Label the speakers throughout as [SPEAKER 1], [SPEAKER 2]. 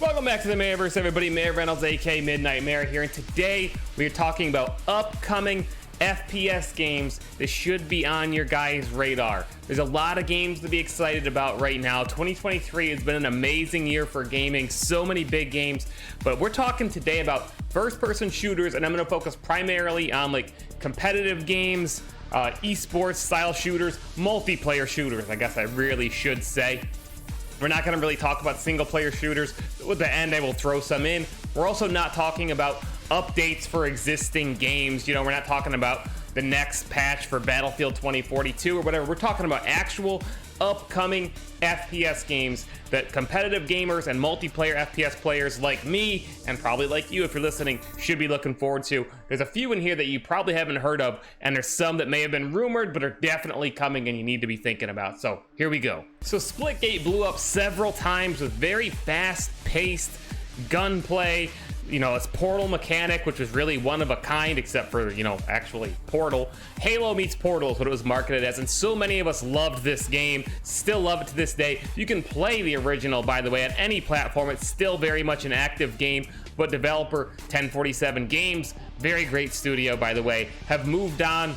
[SPEAKER 1] Welcome back to the Mayorverse, everybody. Mayor Reynolds, aka Midnight Mayor here, and today we are talking about upcoming FPS games that should be on your guys' radar. There's a lot of games to be excited about right now. 2023 has been an amazing year for gaming, so many big games, but we're talking today about first-person shooters, and I'm going to focus primarily on like competitive games, esports style shooters, multiplayer shooters, I guess I really should say. We're not going to really talk about single player shooters. At the end, I will throw some in. We're also not talking about updates for existing games. You know, we're not talking about the next patch for Battlefield 2042 or whatever. We're talking about actual upcoming FPS games that competitive gamers and multiplayer FPS players like me, and probably like you if you're listening, should be looking forward to. There's a few in here that you probably haven't heard of, and there's some that may have been rumored but are definitely coming and you need to be thinking about. So here we go. So Splitgate blew up several times with very fast-paced gunplay. You know, it's Portal mechanic, which was really one of a kind, except for, you know, actually Portal. Halo meets Portal is what it was marketed as, and so many of us loved this game, still love it to this day. You can play the original, by the way, on any platform. It's still very much an active game, but developer 1047 Games, very great studio, by the way, have moved on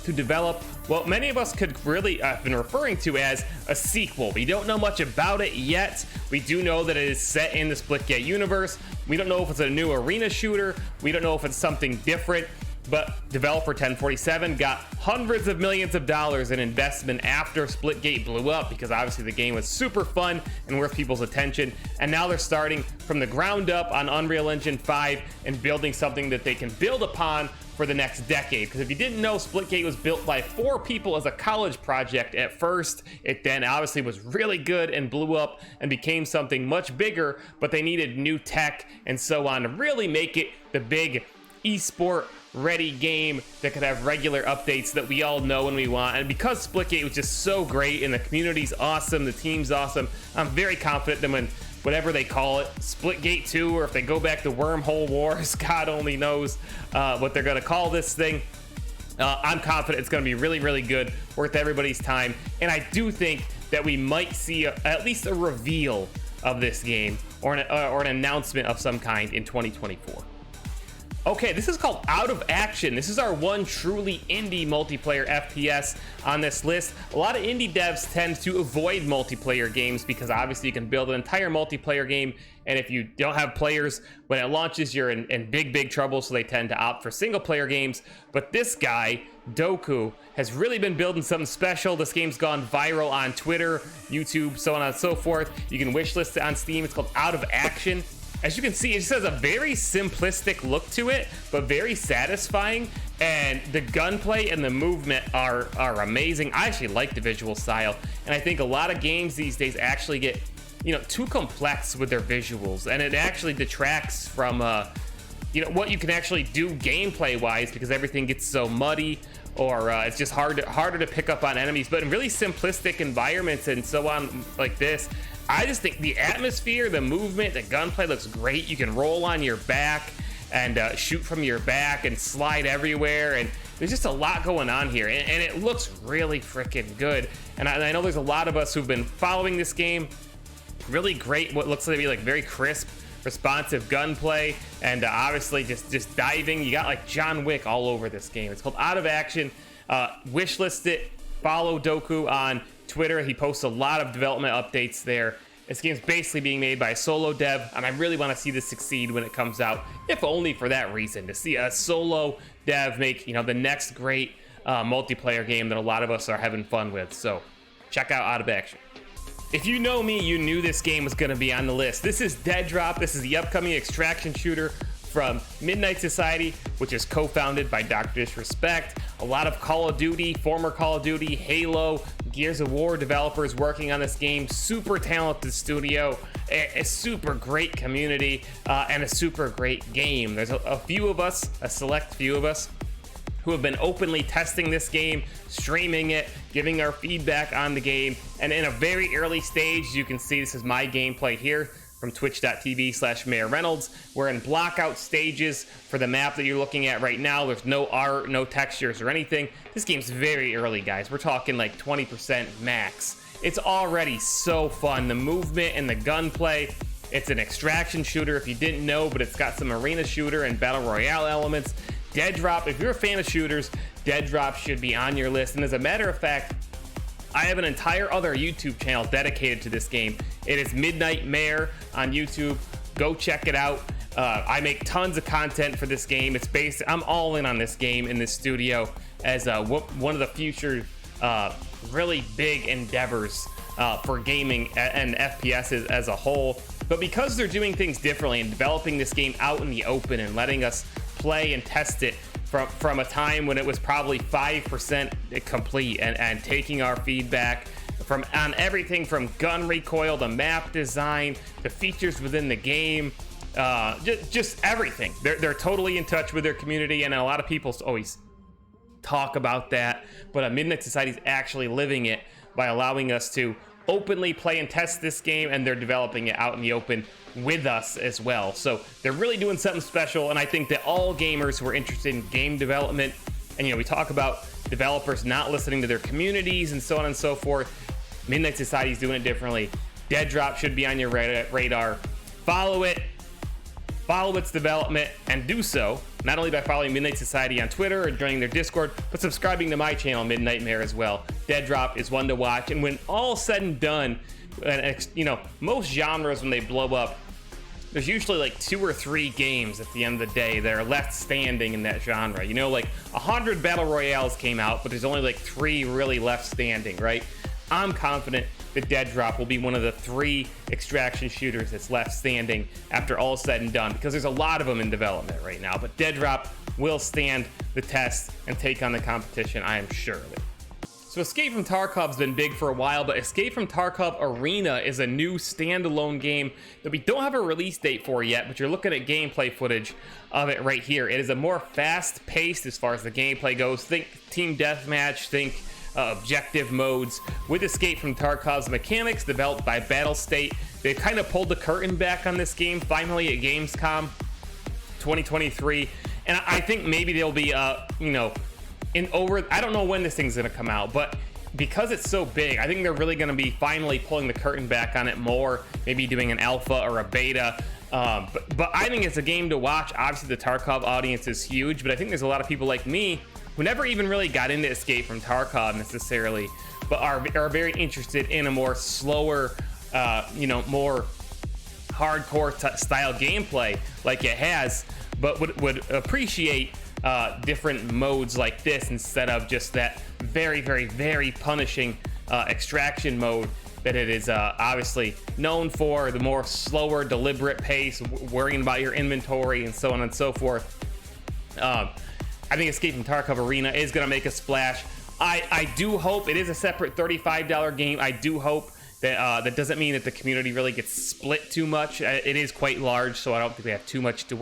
[SPEAKER 1] to develop what many of us could really have been referring to as a sequel. We don't know much about it yet. We do know that it is set in the Splitgate universe. We don't know if it's a new arena shooter. We don't know if it's something different, but developer 1047 got hundreds of millions of dollars in investment after Splitgate blew up, because obviously the game was super fun and worth people's attention. And now they're starting from the ground up on Unreal Engine 5 and building something that they can build upon for the next decade. Because if you didn't know, Splitgate was built by 4 people as a college project at first. It then obviously was really good and blew up and became something much bigger, but they needed new tech and so on to really make it the big esport ready game that could have regular updates that we all know and we want. And because Splitgate was just so great and the community's awesome, the team's awesome, I'm very confident that when whatever they call it, Splitgate 2, or if they go back to Wormhole Wars, God only knows what they're going to call this thing. I'm confident it's going to be really, really good, worth everybody's time. And I do think that we might see at least a reveal of this game or an announcement of some kind in 2024. Okay, this is called Out of Action. This is our one truly indie multiplayer FPS on this list. A lot of indie devs tend to avoid multiplayer games because obviously you can build an entire multiplayer game, and if you don't have players when it launches, you're in big trouble, so they tend to opt for single player games. But this guy, Doku, has really been building something special. This game's gone viral on Twitter, YouTube, so on and so forth. You can wishlist it on Steam. It's called Out of Action. As you can see, it just has a very simplistic look to it, but very satisfying. And the gunplay and the movement are amazing. I actually like the visual style. And I think a lot of games these days actually get, you know, too complex with their visuals. And it actually detracts from, you know, what you can actually do gameplay wise, because everything gets so muddy, or it's just harder to pick up on enemies. But in really simplistic environments and so on like this, I just think the atmosphere, the movement, the gunplay looks great. You can roll on your back and shoot from your back and slide everywhere, and there's just a lot going on here, and it looks really freaking good. And I know there's a lot of us who've been following this game. Really great, what looks to be like very crisp, responsive gunplay, and obviously just diving. You got like John Wick all over this game. It's called Out of Action. Wishlist it. Follow Doku on Twitter. He posts a lot of development updates there. This game's basically being made by a solo dev, and I really want to see this succeed when it comes out, if only for that reason, to see a solo dev make, you know, the next great multiplayer game that a lot of us are having fun with. So check out Out of Action. If you know me, you knew this game was going to be on the list. This is Deadrop. This is the upcoming extraction shooter from Midnight Society, which is co-founded by Dr. Disrespect. A lot of Call of Duty, former Call of Duty, Halo, Gears of War developers working on this game. Super talented studio, a super great community, and a super great game. There's a few of us, a select few of us, who have been openly testing this game, streaming it, giving our feedback on the game. And in a very early stage, you can see this is my gameplay here from twitch.tv/Mayor Reynolds. We're in blockout stages for the map that you're looking at right now. There's no art, no textures or anything. This game's very early, guys. We're talking like 20% max. It's already so fun. The movement and the gunplay It's an extraction shooter if you didn't know, but it's got some arena shooter and battle royale elements. Deadrop, if you're a fan of shooters, Deadrop should be on your list. And as a matter of fact, I have an entire other YouTube channel dedicated to this game. It is Midnight Mare on YouTube. Go check it out. I make tons of content for this game. I'm all in on this game in this studio as one of the future really big endeavors for gaming and FPS as a whole. But because they're doing things differently and developing this game out in the open and letting us play and test it from a time when it was probably 5% complete, and taking our feedback on everything from gun recoil to map design to features within the game, just everything. They're totally in touch with their community, and a lot of people always talk about that, but Midnight Society is actually living it by allowing us to openly play and test this game, and they're developing it out in the open with us as well. So they're really doing something special, and I think that all gamers who are interested in game development, and we talk about developers not listening to their communities and so on and so forth, Midnight Society is doing it differently. Deadrop should be on your radar. Follow it, follow its development, and do so not only by following Midnight Society on Twitter or joining their Discord, but subscribing to my channel, Midnight Mare, as well. Deadrop is one to watch, and when all said and done, most genres, when they blow up, there's usually like 2 or 3 games at the end of the day that are left standing in that genre. Like 100 battle royales came out, but there's only like 3 really left standing, right? I'm confident that Deadrop will be one of the 3 extraction shooters that's left standing after all said and done, because there's a lot of them in development right now. But Deadrop will stand the test and take on the competition, I am sure of it. So Escape from Tarkov's been big for a while, but Escape from Tarkov Arena is a new standalone game that we don't have a release date for yet, but you're looking at gameplay footage of it right here. It is a more fast-paced as far as the gameplay goes. Think team deathmatch, think objective modes. With Escape from Tarkov's mechanics developed by Battlestate, they kind of pulled the curtain back on this game finally at Gamescom 2023, and I think maybe they'll be I don't know when this thing's gonna come out, but because it's so big, I think they're really gonna be finally pulling the curtain back on it more, maybe doing an alpha or a beta. But I think it's a game to watch. Obviously the Tarkov audience is huge, but I think there's a lot of people like me who never even really got into Escape from Tarkov necessarily, but are very interested in a more slower, more hardcore style gameplay like it has, but would appreciate different modes like this instead of just that very, very, very punishing extraction mode that it is obviously known for, the more slower, deliberate pace, worrying about your inventory and so on and so forth. I think Escape from Tarkov Arena is going to make a splash. I do hope it is a separate $35 game. I do hope that that doesn't mean that the community really gets split too much. It is quite large, so I don't think we have too much to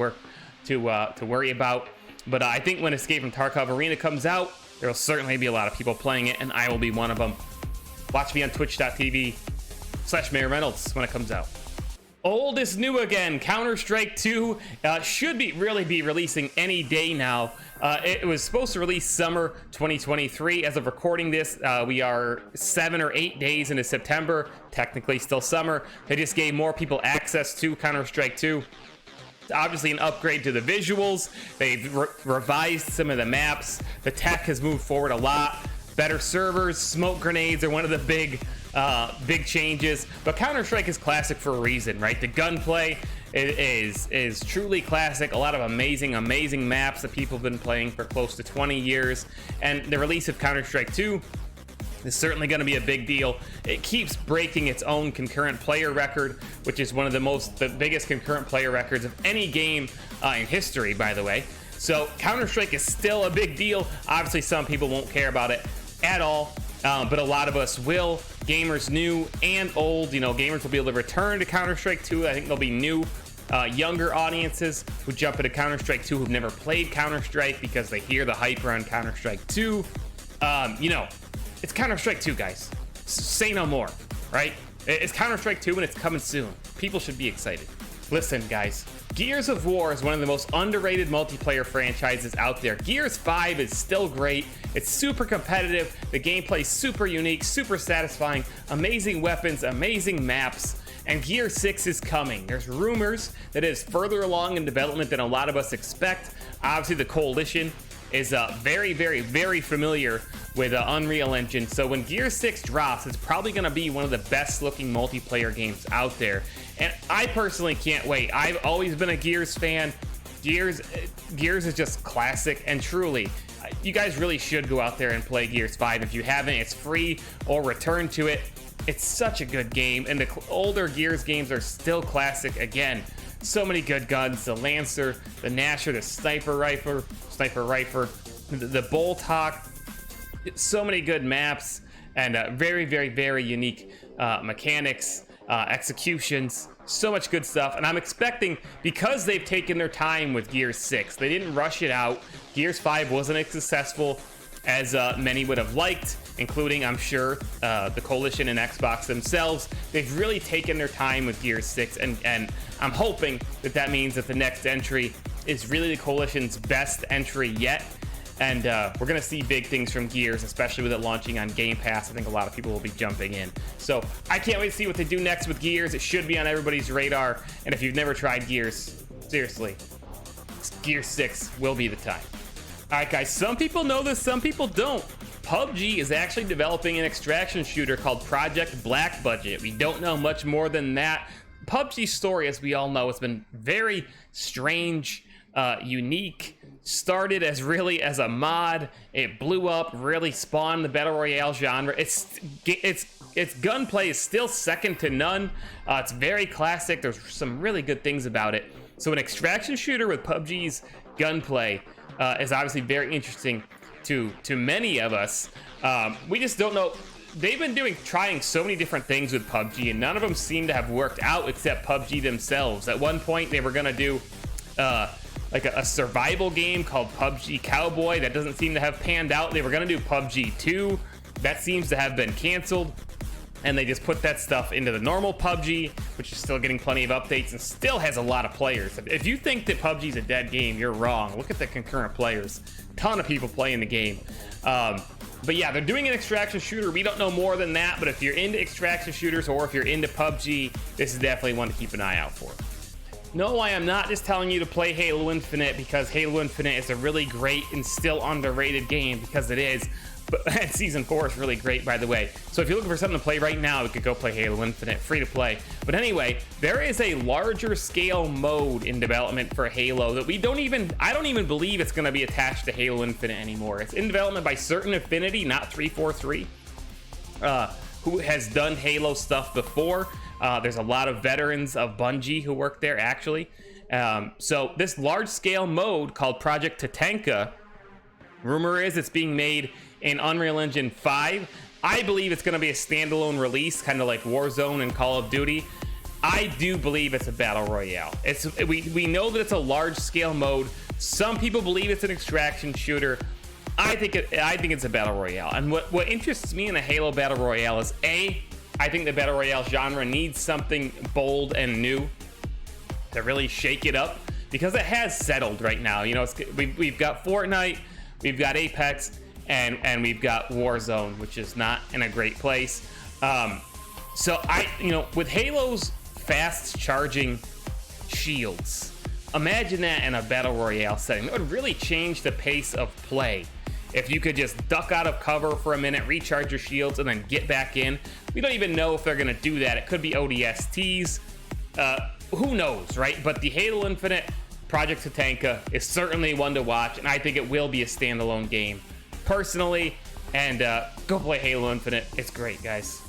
[SPEAKER 1] worry about. But I think when Escape from Tarkov Arena comes out, there will certainly be a lot of people playing it, and I will be one of them. Watch me on twitch.tv/Mayor Reynolds when it comes out. Old is new again. CounterStrike II should really be releasing any day now. It was supposed to release summer 2023. As of recording this, we are 7 or 8 days into September. Technically still summer. They just gave more people access to CounterStrike II. It's obviously an upgrade to the visuals. They've revised some of the maps. The tech has moved forward a lot. Better servers, smoke grenades are one of the big changes. But Counter-Strike is classic for a reason, right? The gunplay is truly classic. A lot of amazing maps that people have been playing for close to 20 years. And the release of Counter-Strike II is certainly going to be a big deal. It keeps breaking its own concurrent player record, which is one of the biggest concurrent player records of any game in history, by the way. So Counter-Strike is still a big deal. Obviously, some people won't care about it at all, but a lot of us will. Gamers new and old, gamers will be able to return to Counter-Strike II. I think there'll be new younger audiences who jump into Counter-Strike II who've never played Counter-Strike because they hear the hype around Counter-Strike II. It's Counter-Strike II, guys. Say no more, right? It's Counter-Strike II and it's coming soon. People should be excited. Listen, guys, Gears of War is one of the most underrated multiplayer franchises out there. Gears 5 is still great. It's super competitive. The gameplay is super unique, super satisfying, amazing weapons, amazing maps. and Gears 6 is coming. There's rumors that it is further along in development than a lot of us expect. Obviously, the Coalition is very, very, very familiar with Unreal Engine. So when Gears 6 drops, it's probably going to be one of the best looking multiplayer games out there. And I personally can't wait. I've always been a Gears fan. Gears is just classic, and truly, you guys really should go out there and play Gears 5. If you haven't, it's free, or return to it. It's such a good game, and the older Gears games are still classic again. So many good guns: the Lancer, the Gnasher, the Sniper Rifle, the Bolt Hawk. So many good maps, and very, very, very unique mechanics, executions. So much good stuff, and I'm expecting, because they've taken their time with Gears 6, they didn't rush it out. Gears 5 wasn't as successful as many would have liked, including, I'm sure, the Coalition and Xbox themselves. They've really taken their time with Gears 6, and I'm hoping that means that the next entry is really the Coalition's best entry yet. And we're going to see big things from Gears, especially with it launching on Game Pass. I think a lot of people will be jumping in. So I can't wait to see what they do next with Gears. It should be on everybody's radar. And if you've never tried Gears, seriously, Gears 6 will be the time. All right, guys, some people know this, some people don't. PUBG is actually developing an extraction shooter called Project Black Budget. We don't know much more than that. PUBG's story, as we all know, has been very strange, unique. Started as really as a mod, it blew up, really spawned the battle royale genre. Its gunplay is still second to none. It's very classic. There's some really good things about it. So an extraction shooter with PUBG's gunplay is obviously very interesting to many of us. We just don't know. They've been trying so many different things with PUBG, and none of them seem to have worked out except PUBG themselves. At one point, they were gonna do like a survival game called PUBG Cowboy. That doesn't seem to have panned out. They were gonna do PUBG 2. That seems to have been canceled. And they just put that stuff into the normal PUBG, which is still getting plenty of updates and still has a lot of players. If you think that PUBG is a dead game, you're wrong. Look at the concurrent players. Ton of people playing the game. But yeah, they're doing an extraction shooter. We don't know more than that, but if you're into extraction shooters or if you're into PUBG, this is definitely one to keep an eye out for. No, I am not just telling you to play Halo Infinite because Halo Infinite is a really great and still underrated game, because it is. But Season 4 is really great, by the way. So if you're looking for something to play right now, you could go play Halo Infinite, free to play. But anyway, there is a larger scale mode in development for Halo that I don't even believe it's going to be attached to Halo Infinite anymore. It's in development by Certain Affinity, not 343, who has done Halo stuff before. There's a lot of veterans of Bungie who work there, actually. So this large-scale mode called Project Tatanka, rumor is it's being made in Unreal Engine 5. I believe it's going to be a standalone release, kind of like Warzone and Call of Duty. I do believe it's a battle royale. We know that it's a large-scale mode. Some people believe it's an extraction shooter. I think it's a battle royale. And what interests me in a Halo battle royale is I think the battle royale genre needs something bold and new to really shake it up, because it has settled right now. You know, we've got Fortnite, we've got Apex, and we've got Warzone, which is not in a great place. So with Halo's fast charging shields, imagine that in a battle royale setting. That would really change the pace of play. If you could just duck out of cover for a minute, recharge your shields, and then get back in. We don't even know if they're going to do that. It could be ODSTs. Who knows, right? But the Halo Infinite Project Tatanka is certainly one to watch, and I think it will be a standalone game, personally. And go play Halo Infinite. It's great, guys.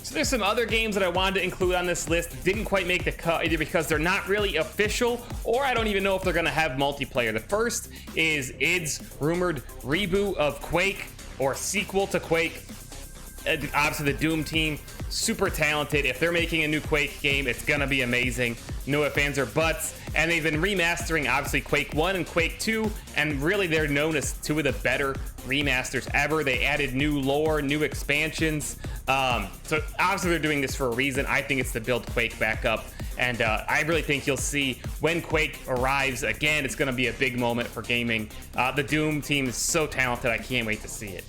[SPEAKER 1] So there's some other games that I wanted to include on this list that didn't quite make the cut, either because they're not really official, or I don't even know if they're going to have multiplayer. The first is id's rumored reboot of Quake, or sequel to Quake. Obviously the Doom team, super talented. If they're making a new Quake game, it's going to be amazing. No ifs, ands, or buts. And they've been remastering, obviously, Quake 1 and Quake 2, and really they're known as two of the better remasters ever. They added new lore, new expansions. So obviously they're doing this for a reason. I think it's to build Quake back up. And I really think you'll see when Quake arrives again, it's going to be a big moment for gaming. The Doom team is so talented. I can't wait to see it.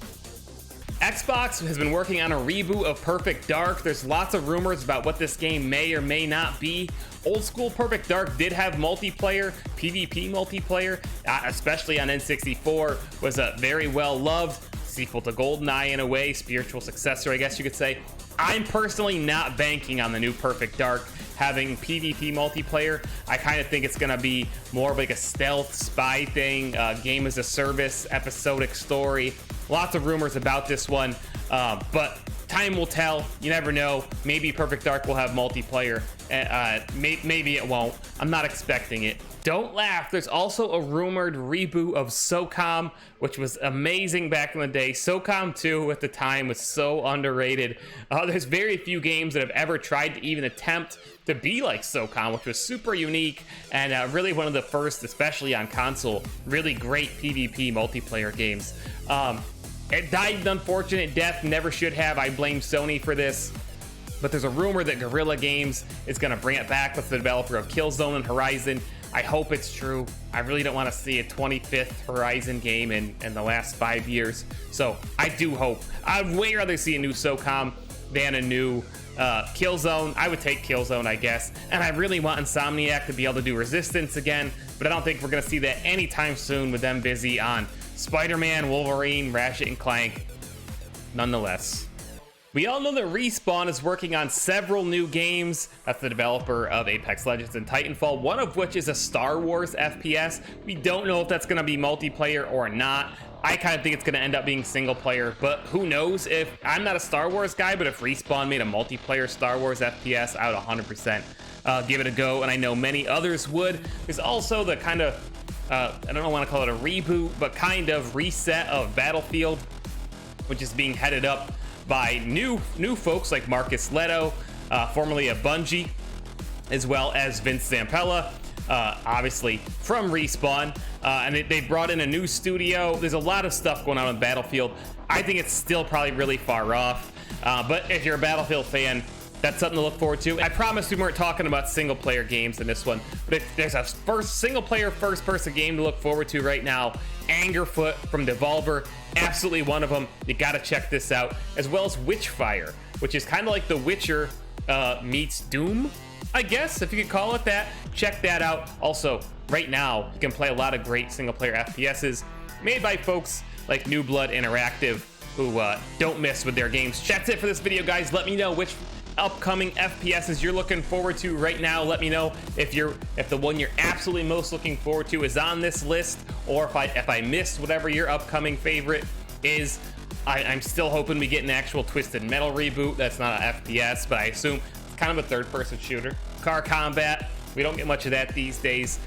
[SPEAKER 1] Xbox has been working on a reboot of Perfect Dark. There's lots of rumors about what this game may or may not be. Old school Perfect Dark did have multiplayer, PvP multiplayer, especially on N64, was a very well loved sequel to GoldenEye in a way, spiritual successor, I guess you could say. I'm personally not banking on the new Perfect Dark having PvP multiplayer. I kind of think it's gonna be more of like a stealth spy thing, game as a service, episodic story. Lots of rumors about this one, but time will tell. You never know. Maybe Perfect Dark will have multiplayer. Maybe it won't. I'm not expecting it. Don't laugh. There's also a rumored reboot of SOCOM, which was amazing back in the day. SOCOM 2 at the time was so underrated. There's very few games that have ever tried to even attempt to be like SOCOM, which was super unique and really one of the first, especially on console, really great PvP multiplayer games. It died an unfortunate death, never should have. I blame Sony for this. But there's a rumor that Guerrilla Games is going to bring it back with the developer of Killzone and Horizon. I hope it's true. I really don't want to see a 25th Horizon game in the last 5 years. So I do hope. I'd way rather see a new SOCOM than a new Killzone. I would take Killzone, I guess. And I really want Insomniac to be able to do Resistance again. But I don't think we're going to see that anytime soon with them busy on Spider-Man, Wolverine, Ratchet and Clank. Nonetheless, we all know that Respawn is working on several new games. That's the developer of Apex Legends and Titanfall, one of which is a Star Wars FPS. We don't know if that's going to be multiplayer or not. I kind of think it's going to end up being single player, but who knows? If I'm not a Star Wars guy, but if Respawn made a multiplayer Star Wars FPS, I would 100% give it a go, and I know many others would. There's also the kind of I don't want to call it a reboot, but kind of reset of Battlefield, which is being headed up by new folks like Marcus Leto, formerly of Bungie, as well as Vince Zampella, obviously from Respawn, and they brought in a new studio. There's a lot of stuff going on with Battlefield. I think it's still probably really far off, but if you're a Battlefield fan, that's something to look forward to. I promise we weren't talking about single player games in this one, but if there's a single player first person game to look forward to right now, Angerfoot from Devolver, absolutely one of them. You gotta check this out, as well as Witchfire, which is kind of like The Witcher meets Doom, I guess, if you could call it that. Check that out. Also, right now, you can play a lot of great single player FPSs made by folks like New Blood Interactive, who don't miss with their games. That's it for this video, guys. Let me know which upcoming FPSs you're looking forward to right now. Let me know if the one you're absolutely most looking forward to is on this list, or if I missed whatever your upcoming favorite is. I'm still hoping we get an actual Twisted Metal reboot. That's not an FPS, but I assume it's kind of a third-person shooter. Car combat, we don't get much of that these days.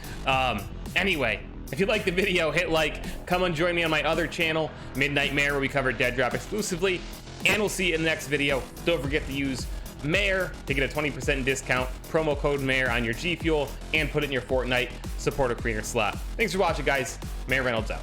[SPEAKER 1] Anyway, if you liked the video, hit like. Come and join me on my other channel, Midnight Mare, where we cover Deadrop exclusively, and we'll see you in the next video. Don't forget to use Mayor to get a 20% discount, promo code Mayor on your G Fuel, and put it in your Fortnite supporter creator slot. Thanks for watching, guys. Mayor Reynolds out.